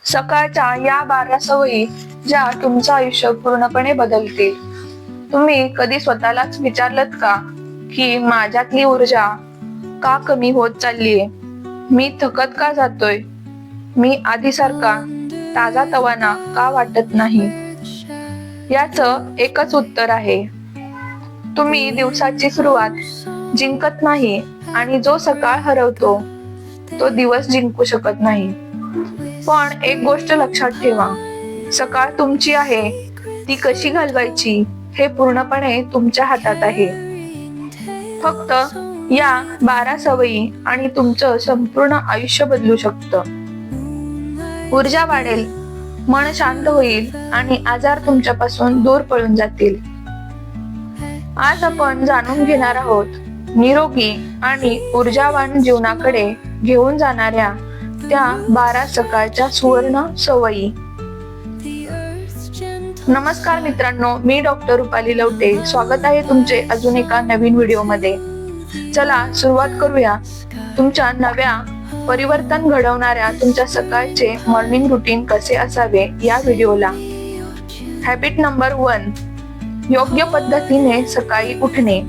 सकाळच्या या 12 सवयी ज्या तुमचं आयुष्य पूर्णपणे बदलतील. तुम्ही कधी स्वतःलाच विचारलत का की माझ्यातली ऊर्जा का कमी होत चाललीये? मी थकत का जातोय? मी आधीसारखा ताजा तवाना का वाटत नाही? याचं एकच उत्तर आहे, तुम्ही दिवसाची सुरुवात जिंकत नाही आणि जो सकाळ हरवतो तो दिवस जिंकू शकत नाही. पण एक गोष्ट लक्षात ठेवा, सकाळ तुमची आहे, ती कशी घालवायची हे पूर्णपणे तुमच्या हातात आहे. फक्त या 12 सवयी आणि तुमचं संपूर्ण आयुष्य बदलू शकतं. ऊर्जा वाढेल, मन शांत होईल आणि आजार तुमच्यापासून दूर पळून जातील. आज आपण जाणून घेणार आहोत निरोगी आणि ऊर्जावान जीवनाकडे घेऊन जाणाऱ्या त्या 12 सकाळच्या सुवर्ण सवयी. नमस्कार मित्रांनो, मी डॉक्टर रुपाली लवटे. स्वागत आहे तुमचे अजून एका नवीन व्हिडिओमध्ये. चला सुरुवात करूया तुमच्या नव्या परिवर्तन घडवणाऱ्या तुमच्या सकाळचे मॉर्निंग रुटीन कसे असावे या व्हिडिओला. हॅबिट नंबर 1, योग्य पद्धतीने सकाळी उठणे.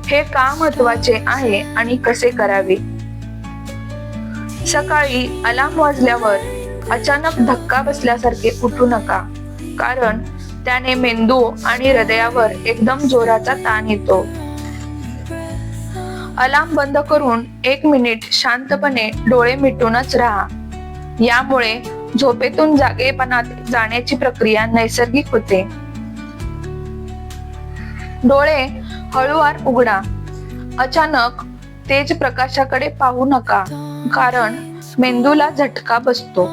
हे का महत्वाचे आहे आणि कसे करावे? सकाळी अलार्म वाजल्यावर अचानक धक्का बसल्यासारखे उठू नका, कारण त्याने मेंदू आणि हृदयावर एकदम जोराचा ताण येतो. अलार्म बंद करून 1 मिनिट शांतपणे डोळे मिटूनच राहा. यामुळे झोपेतून जागेपणात जाण्याची प्रक्रिया नैसर्गिक होते. डोळे हळूवार उघडा. अचानक तेज प्रकाशाकडे पाहू नका, कारण मेंदूला झटका बसतो.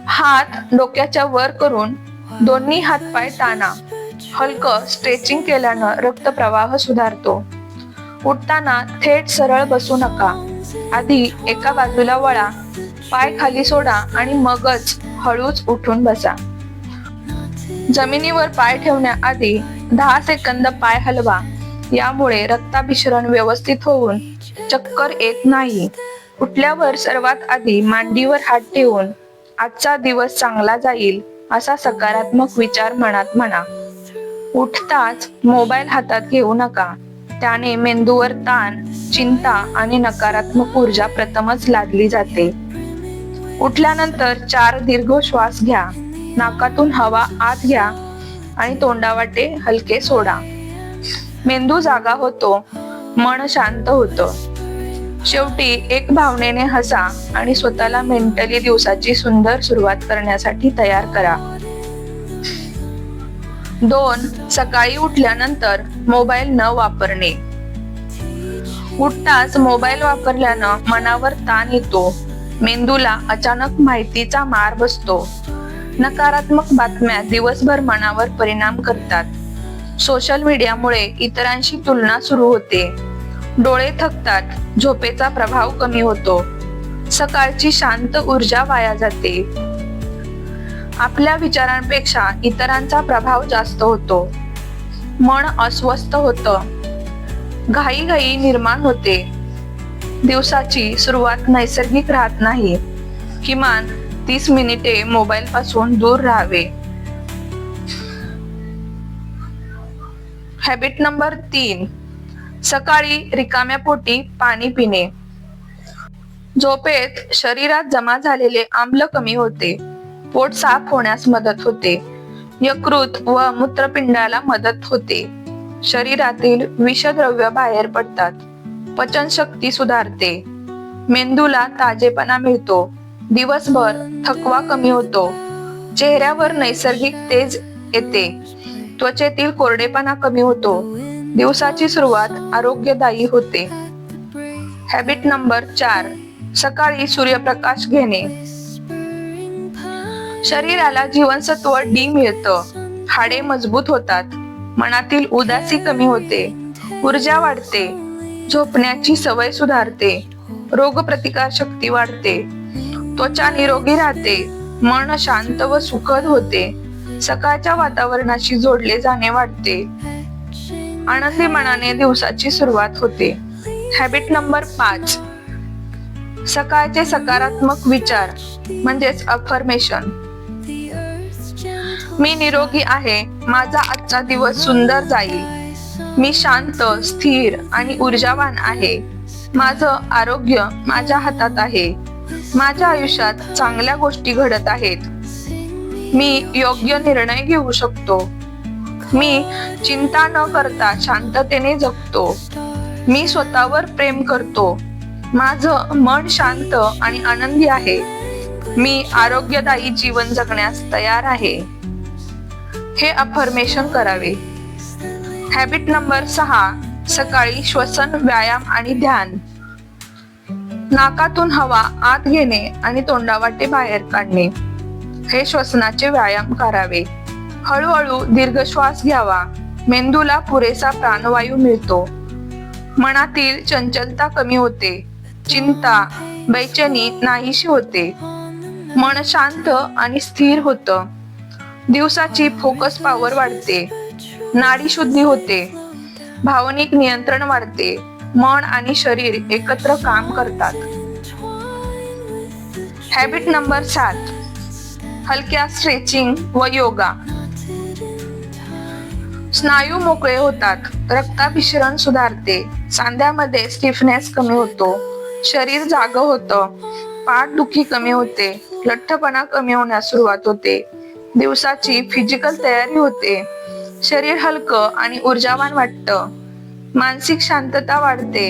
हात डोक्याच्या वर करून दोन्ही हातपाय ताणा. हलकं स्ट्रेचिंग केल्यानं रक्तप्रवाह सुधारतो. उठताना थेट सरळ बसू नका. आधी एका बाजूला वळा, पाय खाली सोडा आणि मगच हळूच उठून बसा. जमिनीवर पाय ठेवण्याआधी 10 सेकंद पाय हलवा. यामुळे रक्ताभिसरण व्यवस्थित होऊन चक्कर येत नाही. उठल्यावर सर्वात आधी मांडीवर हात ठेवून आजचा दिवस चांगला जाईल असा सकारात्मक विचार मनात म्हणा. उठताच मोबाईल हातात घेऊ नका, त्याने मेंदूवर ताण, चिंता आणि नकारात्मक ऊर्जा प्रथमच लादली जाते. उठल्यानंतर 4 दीर्घ श्वास घ्या. नाकातून हवा आत घ्या आणि तोंडावाटे हलके सोडा. मेंदू जागा होतो, मन शांत होतं. शेवटी एक भावनेने हसा आणि स्वतःला मेंटली दिवसाची सुंदर सुरुवात करण्यासाठी तयार करा. 2, सकाळी उठल्यानंतर मोबाईल न वापरणे. उठताच मोबाईल वापरल्यानं मनावर ताण येतो. मेंदूला अचानक माहितीचा मार बसतो. नकारात्मक बातम्या दिवसभर मनावर परिणाम करतात. सोशल मीडियामुळे इतरांशी तुलना सुरू होते. डोळे थकतात, झोपेचा प्रभाव कमी होतो. सकाळची शांत ऊर्जा वाया जाते. आपल्या विचारांपेक्षा इतरांचा प्रभाव जास्त होतो. मन अस्वस्थ होतं. घाईघाई निर्माण होते. दिवसाची सुरुवात नैसर्गिक राहत नाही. किमान 30 मिनिटे मोबाईल पासून दूर राहावे. हॅबिट नंबर 3, सकाळी रिकाम्या पोटी पाणी पिणे. झोपेत शरीरात जमा झालेले आम्ल कमी होते. पोट साफ होण्यास मदत होते. यकृत व मूत्रपिंडाला मदत होते. शरीरातील विषद्रव्य बाहेर पडतात. पचनशक्ती सुधारते. मेंदूला ताजेपणा मिळतो. दिवसभर थकवा कमी होतो. चेहऱ्यावर नैसर्गिक तेज येते. त्वचेतील कोरडेपणा कमी होतो. दिवसाची सुरुवात आरोग्यदायी होते. हॅबिट नंबर 4, सकाळी सूर्यप्रकाश घेणे. शरीराला जीवनसत्व डी मिळतं. हाडे मजबूत होतात. मनातील उदासी कमी होते. ऊर्जा वाढते. झोपण्याची सवय सुधारते. रोगप्रतिकार शक्ती वाढते. त्वचा निरोगी राहते. मन शांत व सुखद होते. सकाळच्या वातावरणाशी जोडले जाणे वाढते. आनंदी मनाने दिवसाची सुरुवात होते. हॅबिट नंबर 5, सकाळचे सकारात्मक विचार म्हणजेच अफर्मेशन. मी निरोगी आहे, माझा आजचा दिवस सुंदर जाईल. मी शांत, स्थिर आणि ऊर्जावान आहे. माझं आरोग्य माझ्या हातात आहे. माझ्या आयुष्यात चांगल्या गोष्टी घडत आहेत. मी योग्य निर्णय घेऊ शकतो. मी चिंता न करता शांततेने जगतो. मी स्वतःवर प्रेम करतो. माझं मन शांत आणि आनंदी आहे. मी आरोग्यदायी जीवन जगण्यास तयार आहे. हे अफर्मेशन करावे. हॅबिट नंबर 6, सकाळी श्वसन, व्यायाम आणि ध्यान. नाकातून हवा आत घेणे आणि तोंडावाटे बाहेर काढणे हे श्वसनाचे व्यायाम करावे. हळूहळू दीर्घ श्वास घ्यावा. मेंदूला पुरेसा प्राणवायू मिळतो. मनातील चंचलता कमी होते. चिंता, बेचैनी नाहीशी होते. मन शांत आणि स्थिर होतं. दिवसाची फोकस पॉवर वाढते. नाडी शुद्धी होते. भावनिक नियंत्रण वाढते. मन आणि शरीर एकत्र काम करतात. हॅबिट नंबर 7, हलक्या स्ट्रेचिंग व योगा. स्नायू मोकळे होतात. रक्ताभिसरण सुधारते. सांध्यामध्ये स्टिफनेस कमी होतो. शरीर जागं होतं. पाठदुखी कमी होते. लठ्ठपणा कमी होण्यास सुरुवात होते. दिवसाची फिजिकल तयारी होते. शरीर हलकं आणि ऊर्जावान वाटतं. मानसिक शांतता वाढते.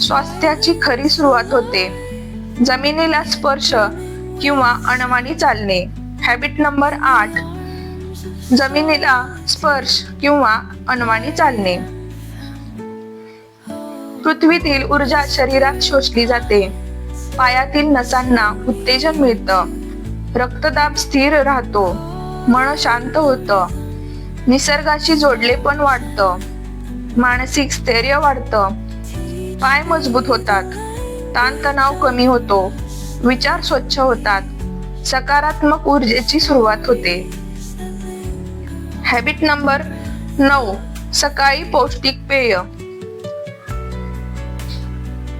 स्वास्थ्याची खरी सुरुवात होते. जमिनीला स्पर्श किंवा अनवाणी चालणे. हॅबिट नंबर 8, जमिनीला स्पर्श किंवा अनवाणी चालणे. पृथ्वीतील ऊर्जा शरीरात शोषली जाते. पायातील नसांना उत्तेजन मिळतं. रक्तदाब स्थिर राहतो. मन शांत होतं. निसर्गाशी जोडले पण वाढतं. मानसिक स्थैर्य वाढतं. पाय मजबूत होतात. ताणतणाव कमी होतो. विचार स्वच्छ होतात. सकारात्मक ऊर्जेची सुरुवात होते. हॅबिट नंबर 9, सकाळी पौष्टिक पेय.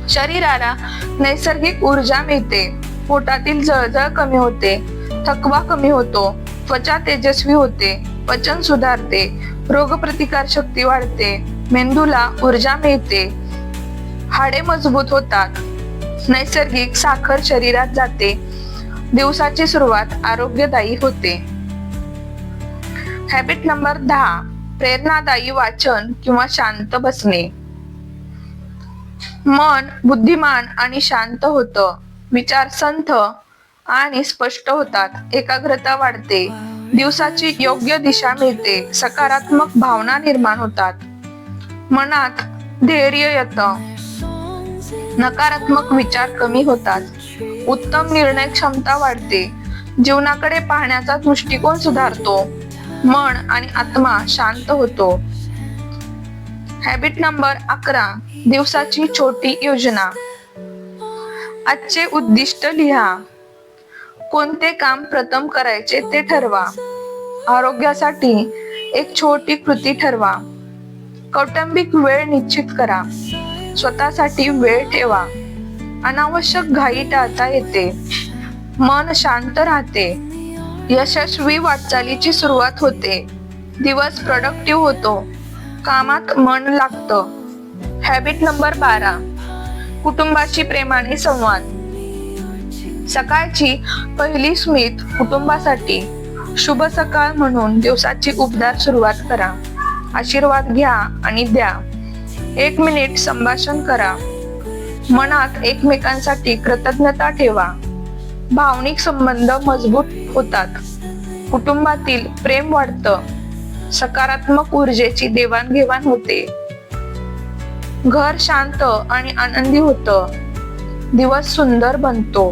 शरीराला नैसर्गिक ऊर्जा मिळते. पोटातील जळजळ कमी होते. थकवा कमी होतो. त्वचा तेजस्वी होते. पचन सुधारते. रोगप्रतिकार शक्ती वाढते. मेंदूला ऊर्जा मिळते. हाडे मजबूत होतात. नैसर्गिक साखर शरीरात जाते. दिवसाची सुरुवात आरोग्यदायी होते. हॅबिट नंबर 10, प्रेरणादायी वाचन किंवा शांत बसणे. मन बुद्धिमान आणि शांत होतं. विचार संथ आणि स्पष्ट होतात. एकाग्रता वाढते. दिवसाची योग्य दिशा मिळते. सकारात्मक भावना निर्माण होतात. मनात धैर्य येतं. नकारात्मक विचार कमी होतात. उत्तम निर्णय क्षमता वाढते. जीवनाकडे पाहण्याचा दृष्टिकोन सुधारतो. मन आणि आत्मा शांत होतो. हॅबिट नंबर 11, दिवसाची छोटी योजना. आजचे उद्दिष्ट लिहा. कोणते काम प्रथम करायचे ते ठरवा. आरोग्यासाठी एक छोटी कृती ठरवा. कौटुंबिक वेळ निश्चित करा. स्वतःसाठी वेळ ठेवा. अनावश्यक घाई टाळता येते. मन शांत राहते. यशस्वी वाटचालीची सुरुवात होते. दिवस प्रोडक्टिव्ह होतो. कामात मन लागतं. हॅबिट नंबर 12, कुटुंबाशी प्रेमाने संवाद. सकाळची पहिली स्मित कुटुंबासाठी. शुभ सकाळ म्हणून दिवसाची उबदार सुरुवात करा. आशीर्वाद घ्या आणि द्या. 1 मिनिट संभाषण करा. मनात एकमेकांसाठी कृतज्ञता ठेवा. भावनिक संबंध मजबूत होतात. कुटुंबातील प्रेम वाढतं. सकारात्मक ऊर्जेची देवाणघेवाण होते. घर शांत आणि आनंदी होतं. दिवस सुंदर बनतो.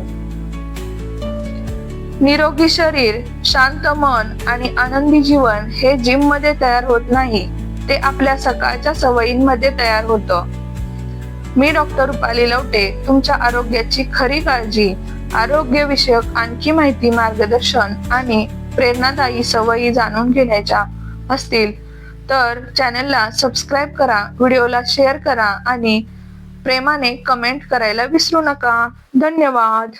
निरोगी शरीर, शांत मन आणि आनंदी जीवन हे जिम मध्ये तयार होत नाही, ते आपल्या सकाळच्या सवयींमध्ये तयार होतं. मी डॉक्टर रुपाली लवटे. तुमच्या आरोग्याची खरी काळजी, आरोग्य विषयक आणखी माहिती, मार्गदर्शन आणि प्रेरणादायी सवयी जाणून घेण्याच्या असतील तर चॅनलला सबस्क्राईब करा, व्हिडिओला शेअर करा आणि प्रेमाने कमेंट करायला विसरू नका. धन्यवाद.